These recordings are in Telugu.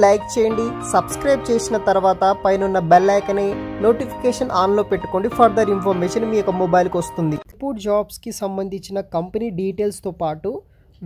లైక్ చేయండి, సబ్స్క్రైబ్ చేసిన తర్వాత పైన బెల్ ఐకాన్ నోటిఫికేషన్ ఆన్లో పెట్టుకోండి. ఫర్దర్ ఇన్ఫర్మేషన్ మీ యొక్క మొబైల్కి వస్తుంది. ఎయిర్పోర్ట్ జాబ్స్కి సంబంధించిన కంపెనీ డీటెయిల్స్తో పాటు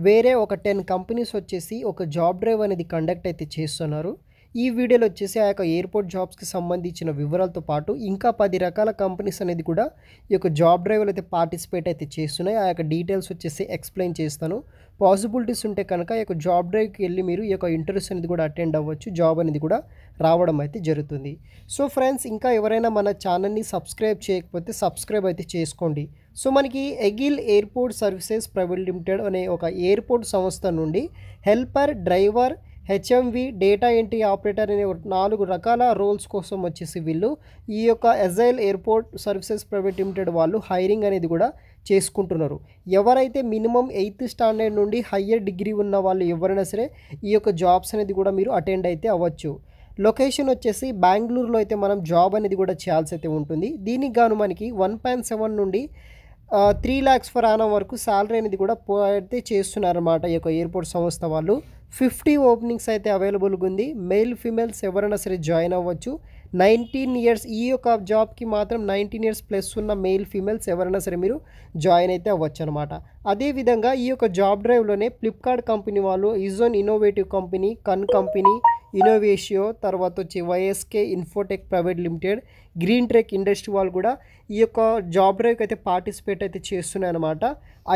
వేరే ఒక 10 కంపెనీస్ వచ్చేసి ఒక జాబ్ డ్రైవ్ అనేది కండక్ట్ అయితే చేస్తున్నారు. ఈ వీడియోలో వచ్చేసి ఆ యొక్క ఎయిర్పోర్ట్ జాబ్స్కి సంబంధించిన వివరాలతో పాటు ఇంకా 10 రకాల కంపెనీస్ అనేది కూడా ఈ యొక్క జాబ్ డ్రైవ్లో అయితే పార్టిసిపేట్ అయితే చేస్తున్నాయి. ఆ యొక్క డీటెయిల్స్ వచ్చేసి ఎక్స్ప్లెయిన్ చేస్తాను. పాసిబిలిటీస్ ఉంటే కనుక ఈ యొక్క జాబ్ డ్రైవ్కి వెళ్ళి మీరు ఈ యొక్క ఇంటర్వ్యూస్ అనేది కూడా అటెండ్ అవ్వచ్చు. జాబ్ అనేది కూడా రావడం అయితే జరుగుతుంది. సో ఫ్రెండ్స్, ఇంకా ఎవరైనా మన ఛానల్ని సబ్స్క్రైబ్ చేయకపోతే సబ్స్క్రైబ్ అయితే చేసుకోండి. సో మనకి agile airport services private limited అనే ఒక ఎయిర్పోర్ట్ సంస్థ నుండి helper, driver, HMV, data entry operator అనే 4 రకాల రోల్స్ కోసం వచ్చేసి వీళ్ళు ఈ యొక్క agile airport services private limited వాళ్ళు హైరింగ్ అనేది కూడా చేసుకుంటున్నారు. ఎవరైతే మినిమం 8th స్టాండర్డ్ నుండి హయ్యర్ డిగ్రీ ఉన్న వాళ్ళు ఎవరైనా సరే ఈ యొక్క జాబ్స్ అనేది కూడా మీరు అటెండ్ అయితే అవ్వచ్చు. లొకేషన్ వచ్చేసి బెంగళూరులో అయితే మనం జాబ్ అనేది కూడా చేయాల్సి అయితే ఉంటుంది. దీనికి గాను మనకి 1.7 నుండి 3 lakhs ఫర్ యానం వరకు శాలరీ అనేది కూడా అయితే చేస్తున్నారన్నమాట ఈ యొక్క ఎయిర్పోర్ట్ సంస్థ వాళ్ళు. 50 ఓపెనింగ్స్ అయితే అవైలబుల్గా ఉంది. మెయిల్ ఫీమేల్స్ ఎవరైనా సరే జాయిన్ అవ్వచ్చు. 19 years ఈ యొక్క జాబ్కి మాత్రం 19 years ప్లస్ ఉన్న మెయిల్ ఫీమేల్స్ ఎవరైనా సరే మీరు జాయిన్ అయితే అవ్వచ్చు అనమాట. అదేవిధంగా ఈ యొక్క జాబ్ డ్రైవ్లోనే ఫ్లిప్కార్ట్ కంపెనీ వాళ్ళు, ఈజోన్ ఇన్నోవేటివ్ కంపెనీ, కన్ కంపెనీ, ఇన్నోవేషియో, తర్వాత వచ్చి YSK Infotech private limited, green trek industry వాళ్ళు కూడా ఈ యొక్క జాబ్ డ్రైవ్కి అయితే పార్టిసిపేట్ అయితే చేస్తున్నాయి అనమాట.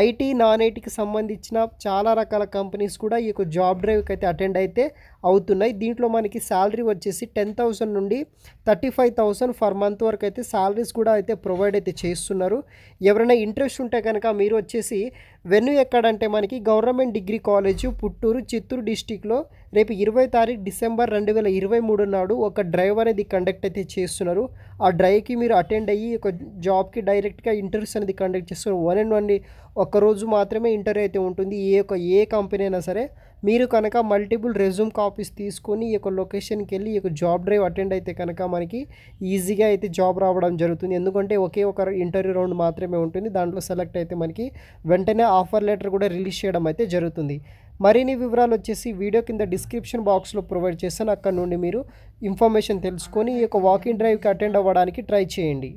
ఐటీ, నాన్ ఐటీకి సంబంధించిన చాలా రకాల కంపెనీస్ కూడా ఈ యొక్క జాబ్ డ్రైవ్కి అయితే అటెండ్ అయితే అవుతున్నాయి. దీంట్లో మనకి శాలరీ వచ్చేసి 10,000 నుండి 35,000 ఫర్ మంత్ వరకు అయితే శాలరీస్ కూడా అయితే ప్రొవైడ్ అయితే చేస్తున్నారు. ఎవరైనా ఇంట్రెస్ట్ ఉంటే కనుక మీరు వచ్చేసి వెన్యూ ఎక్కడంటే మనకి government degree college Puttur, Chittoor డిస్టిక్లో రేపు 20 డిసెంబర్ 2023 నాడు ఒక డ్రైవ్ అనేది కండక్ట్ అయితే చేస్తున్నారు. ఆ డ్రైవ్కి మీరు అటెండ్ అయ్యి ఒక జాబ్కి డైరెక్ట్గా ఇంటర్వ్యూస్ అనేది కండక్ట్ చేస్తున్నారు. 1 and 1 ఒక్కరోజు మాత్రమే ఇంటర్వ్యూ అయితే ఉంటుంది. ఏ కంపెనీ అయినా సరే మీరు కనుక మల్టిపుల్ రెజ్యూమ్ కాపీస్ తీసుకొని ఈ యొక్క లొకేషన్కి వెళ్ళి ఈ యొక్క జాబ్ డ్రైవ్ అటెండ్ అయితే కనుక మనకి ఈజీగా అయితే జాబ్ రావడం జరుగుతుంది. ఎందుకంటే ఒకే ఒక ఇంటర్వ్యూ రౌండ్ మాత్రమే ఉంటుంది. దాంట్లో సెలెక్ట్ అయితే మనకి వెంటనే ఆఫర్ లెటర్ కూడా రిలీజ్ చేయడం అయితే జరుగుతుంది. మరిన్ని వివరాలు వచ్చేసి వీడియో కింద డిస్క్రిప్షన్ బాక్స్లో ప్రొవైడ్ చేస్తాను. అక్కడ నుండి మీరు ఇన్ఫర్మేషన్ తెలుసుకొని ఈ యొక్క వాకింగ్ డ్రైవ్కి అటెండ్ అవ్వడానికి ట్రై చేయండి.